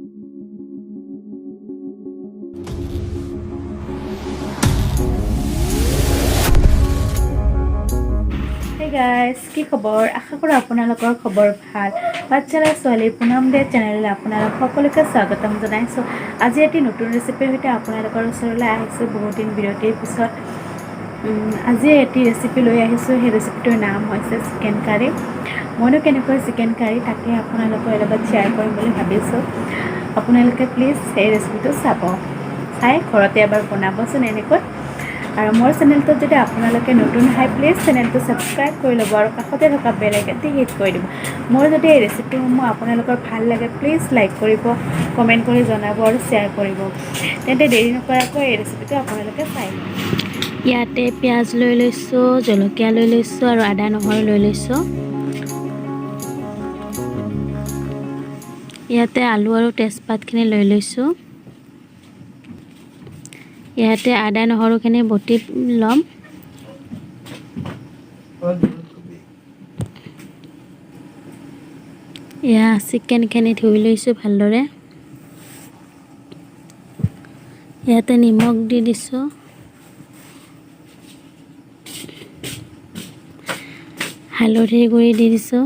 Hey guys, কি খবৰ? আশা কৰো আপোনালোকৰ খবৰ ভাল। বাচ্চাৰা ছোৱালী পুনম দে চেনেললৈ আপোনালোক সকলোকে স্বাগতম জনাইছো। আজি এটি নতুন ৰেচিপিৰ সৈতে আপোনালোকৰ ওচৰলৈ আহিছো বহুত দিন বিৰতিৰ পিছত। আজি এটি ৰেচিপি লৈ আহিছো। সেই ৰেচিপিটোৰ নাম হৈছে চিকেন কাৰী। মইনো কেনেকৈ চিকেন কাৰী তাকে আপোনালোকৰ লগত শ্বেয়াৰ কৰিম বুলি ভাবিছো। আপোনালোকে প্লিজ এই ৰেচিপিটো চাব। চাই ঘৰতে এবাৰ বনাবচোন এনেকৈ। আৰু মোৰ চেনেলটো যদি আপোনালোকে নতুন হয় প্লিজ চেনেলটো সাবস্ক্ৰাইব কৰি ল'ব আৰু কাষতে থকা বেল আইকনটো হিট কৰি দিব। মোৰ যদি এই ৰেচিপিসমূহ আপোনালোকৰ ভাল লাগে প্লিজ লাইক কৰিব, কমেণ্ট কৰি জনাব আৰু শ্বেয়াৰ কৰিব। তেন্তে দেৰি নকৰাকৈ এই ৰেচিপিটো আপোনালোকে চাই লওক। ইয়াতে পিঁয়াজ লৈ লৈছোঁ, জলকীয়া লৈ লৈছোঁ আৰু আদা নহৰু লৈ লৈছোঁ। ইয়াতে আলু আৰু তেজপাতখিনি লৈ লৈছোঁ। ইয়াতে আদা নহৰুখিনি বটি ল'ম। এয়া চিকেনখিনি ধুই লৈছোঁ ভালদৰে। ইয়াতে নিমখ দি দিছোঁ। হালধিৰ গুড়ি দি দিছোঁ।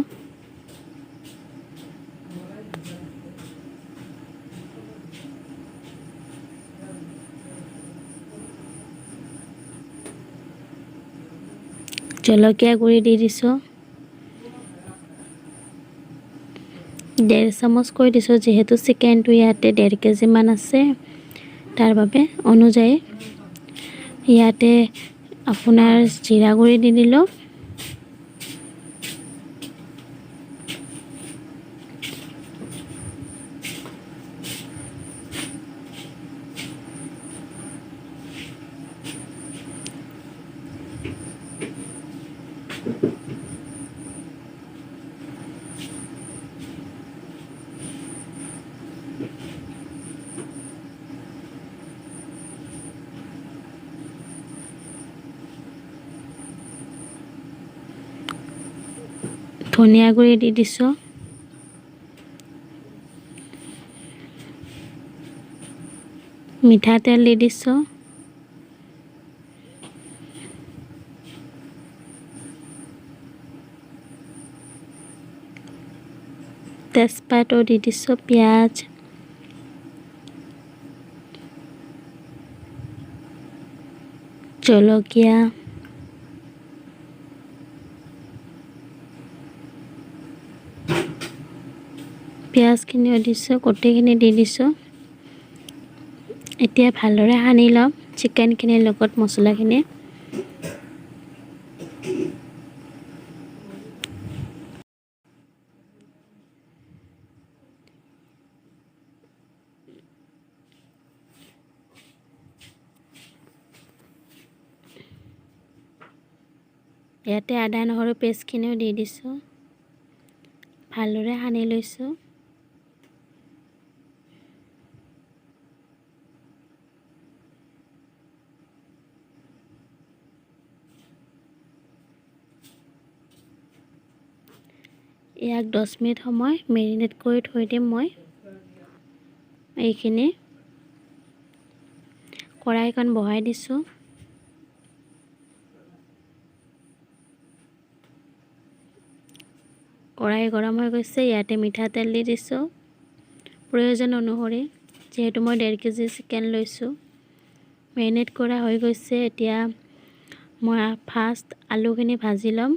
জলকীয়া গুড়ি দি দিছোঁ। 1.5 চামুচ কৰি দিছোঁ যিহেতু চিকেনটো ইয়াতে 1.5 কেজি মান আছে তাৰ বাবে অনুযায়ী। ইয়াতে আপোনাৰ জিৰা গুড়ি দি দিলোঁ। ধনিয়া গুড়ি দি দিছোঁ। মিঠাতেল দি দিছোঁ। তেজপাতো দি দিছোঁ, পিঁয়াজ, জলকীয়া, পিঁয়াজখিনিও দিছোঁ, গোটেইখিনি দি দিছোঁ। এতিয়া ভালদৰে সানি ল'ম চিকেনখিনিৰ লগত মছলাখিনি। ইয়াতে আদা নহৰু পেষ্টখিনিও দি দিছোঁ। ভালদৰে সানি লৈছোঁ। ইয়াক 10 মিনিট সময় মেৰিনেট কৰি থৈ দিম মই। এইখিনি কড়াইখন বহাই দিছোঁ। কড়াই গৰম হৈ গৈছে। ইয়াতে মিঠাতেল দি দিছোঁ প্ৰয়োজন অনুসৰি, যিহেতু মই 1.5 কেজি চিকেন লৈছোঁ। মেৰিনেট কৰা হৈ গৈছে। এতিয়া মই ফাৰ্ষ্ট আলুখিনি ভাজি ল'ম।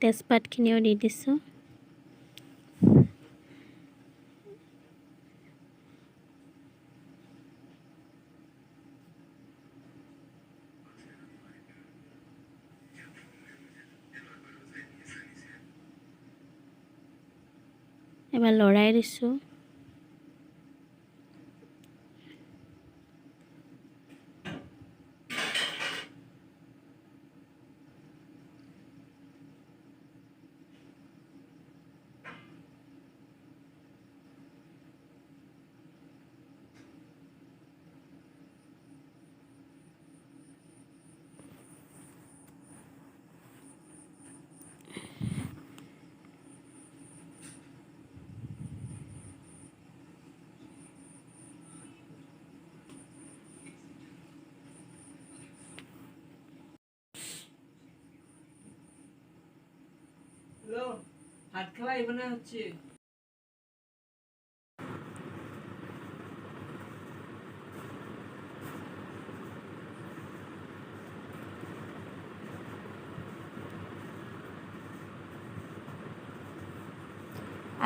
তেজপাতখিনিও দি দিছোঁ। এবাৰ লৰাই দিছোঁ।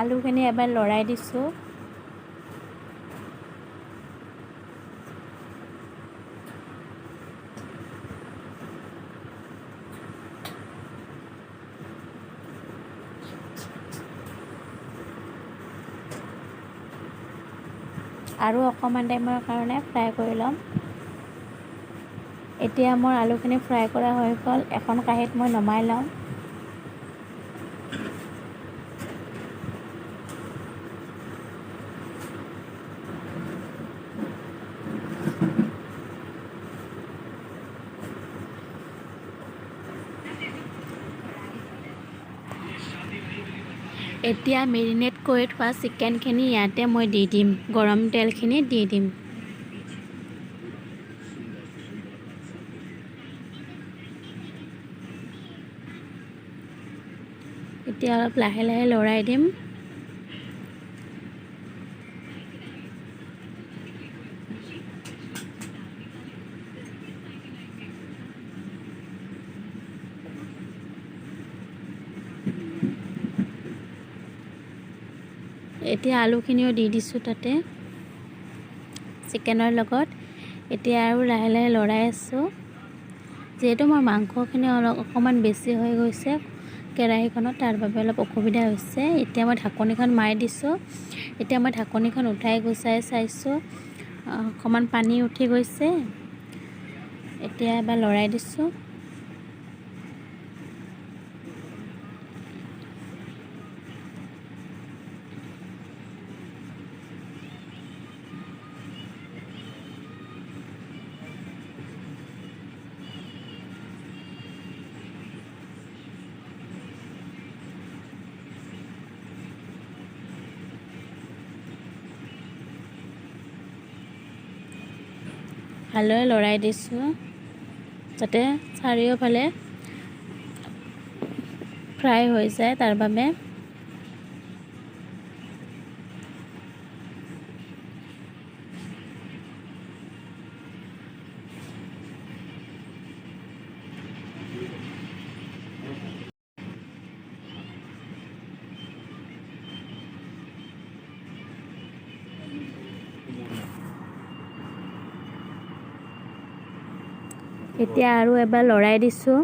আলুখিনি এবাৰ লৰাই দিছোঁ। আৰু অকণমান টাইমৰ কাৰণে ফ্ৰাই কৰি ল'ম। এতিয়া মোৰ আলুখিনি ফ্ৰাই কৰা হৈ গ'ল। এখন কাঁহীত মই নমাই ল'ম। এতিয়া মেৰিনেট কৰি থোৱা চিকেনখিনি ইয়াতে মই দি দিম। গৰম তেলখিনি দি দিম। এতিয়া অলপ লাহে লাহে লৰাই দিম। এতিয়া আলুখিনিও দি দিছোঁ তাতে চিকেনৰ লগত। এতিয়া আৰু লাহে লাহে লৰাই আছোঁ। যিহেতু মোৰ মাংসখিনি অকণমান বেছি হৈ গৈছে কেৰাহীখনত, তাৰ বাবে অলপ অসুবিধা হৈছে। এতিয়া মই ঢাকনিখন মাৰি দিছোঁ। এতিয়া মই ঢাকনিখন উঠাই গুচাই চাইছোঁ, অকণমান পানী উঠি গৈছে। এতিয়া এবাৰ লৰাই দিছোঁ। ভালদৰে লৰাই দিছোঁ যাতে চাৰিওফালে ফ্ৰাই হৈ যায়, তাৰ বাবে। এতিয়া আৰু এবাৰ লৰাই দিছোঁ।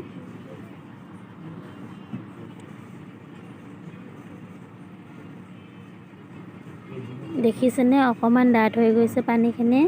দেখিছেনে অকণমান ডাঠ হৈ গৈছে পানীখিনি।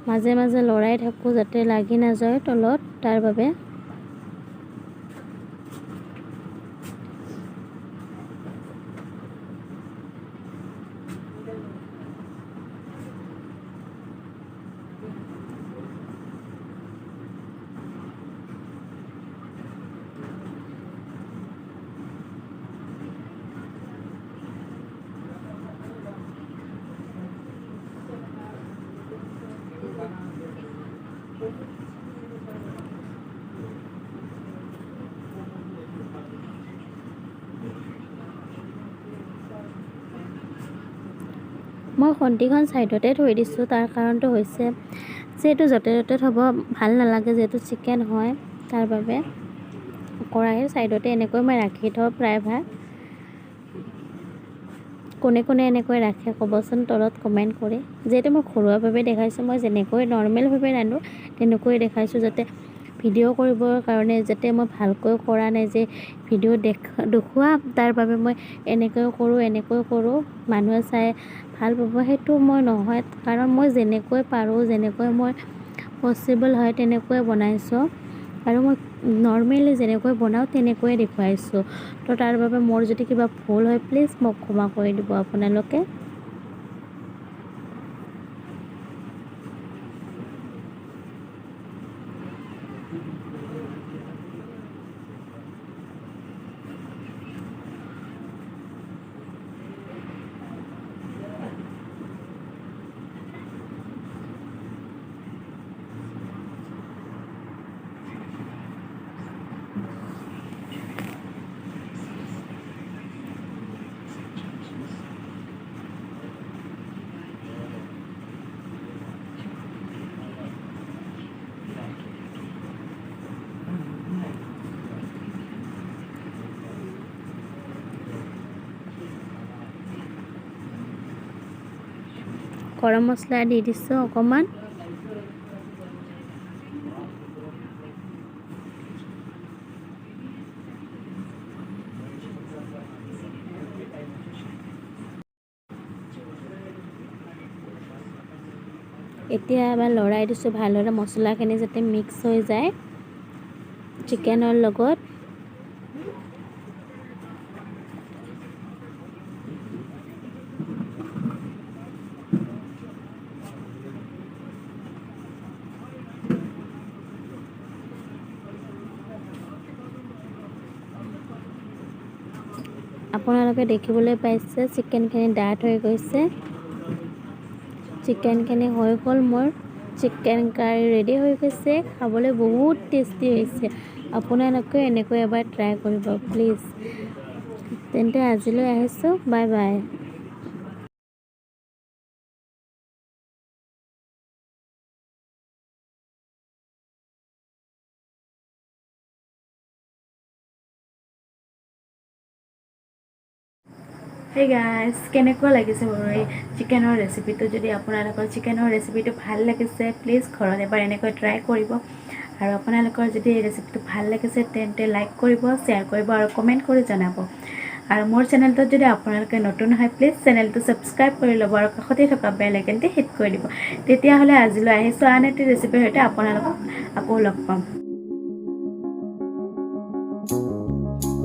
মাজে মাজে লৰাই থাকোঁ যাতে লাগি নাযায় তলত, তাৰ বাবে। মই খন্তিখন ছাইডতে থৈ দিছোঁ। তাৰ কাৰণটো হৈছে যিহেতু য'তে ত'তে থ'ব ভাল নালাগে, যিহেতু চিকেন হয়, তাৰ বাবে কেৰাহীৰ ছাইডতে এনেকৈ মই ৰাখি থওঁ প্ৰায়ভাগ। কোনে কোনে এনেকৈ ৰাখে ক'বচোন তলত কমেণ্ট কৰি। যিহেতু মই ঘৰুৱাভাৱে দেখাইছোঁ, মই যেনেকৈ নৰ্মেলভাৱে ৰান্ধোঁ তেনেকৈ দেখাইছোঁ, যাতে ভিডিঅ' কৰিবৰ কাৰণে যাতে মই ভালকৈ কৰা নাই যে ভিডিঅ' দেখুৱাম তাৰ বাবে মই এনেকৈ কৰোঁ মানুহে চাই ভাল পাব, সেইটো মই নহয়। কাৰণ মই যেনেকৈ পাৰোঁ, যেনেকৈ মই পচিবল হয় তেনেকৈ বনাইছোঁ আৰু মই নৰ্মেলি যেনেকৈ বনাওঁ তেনেকৈয়ে দেখুৱাইছোঁ। তো তাৰ বাবে মোৰ যদি কিবা ভুল হয় প্লিজ মোক ক্ষমা কৰি দিব আপোনালোকে। গৰম মছলা দি দিছোঁ অকণমান। এতিয়া এবাৰ লৰাই দিছোঁ ভালদৰে, মছলাখিনি যাতে মিক্স হৈ যায় চিকেনৰ লগত। আপোনালোকে দেখিবলৈ পাইছে চিকেনখিনি ডাঠ হৈ গৈছে। চিকেনখিনি হৈ গ'ল, মোৰ চিকেন কাৰী ৰেডি হৈ গৈছে। খাবলৈ বহুত টেষ্টি হৈছে। আপোনালোকে এনেকৈ এবাৰ ট্ৰাই কৰিব প্লিজ। তেন্তে আজিলৈ আহিছোঁ, বাই বাই। হেই গাইজ, কেনেকুৱা লাগিছে মোৰ এই চিকেনৰ ৰেচিপিটো? যদি আপোনালোকৰ চিকেনৰ ৰেচিপিটো ভাল লাগিছে প্লিজ ঘৰত এবাৰ এনেকৈ ট্ৰাই কৰিব। আৰু আপোনালোকৰ যদি এই ৰেচিপিটো ভাল লাগিছে তেন্তে লাইক কৰিব, শ্বেয়াৰ কৰিব আৰু কমেণ্ট কৰি জনাব। আৰু মোৰ চেনেলটোত যদি আপোনালোকে নতুন হয় প্লিজ চেনেলটো ছাবস্ক্ৰাইব কৰি ল'ব আৰু কাষতে থকা বেল আইকনটো হিট কৰি দিব। তেতিয়াহ'লে আজিলৈ আহিছোঁ আন এটি ৰেচিপিৰ সৈতে আপোনালোকক আকৌ লগ পাম।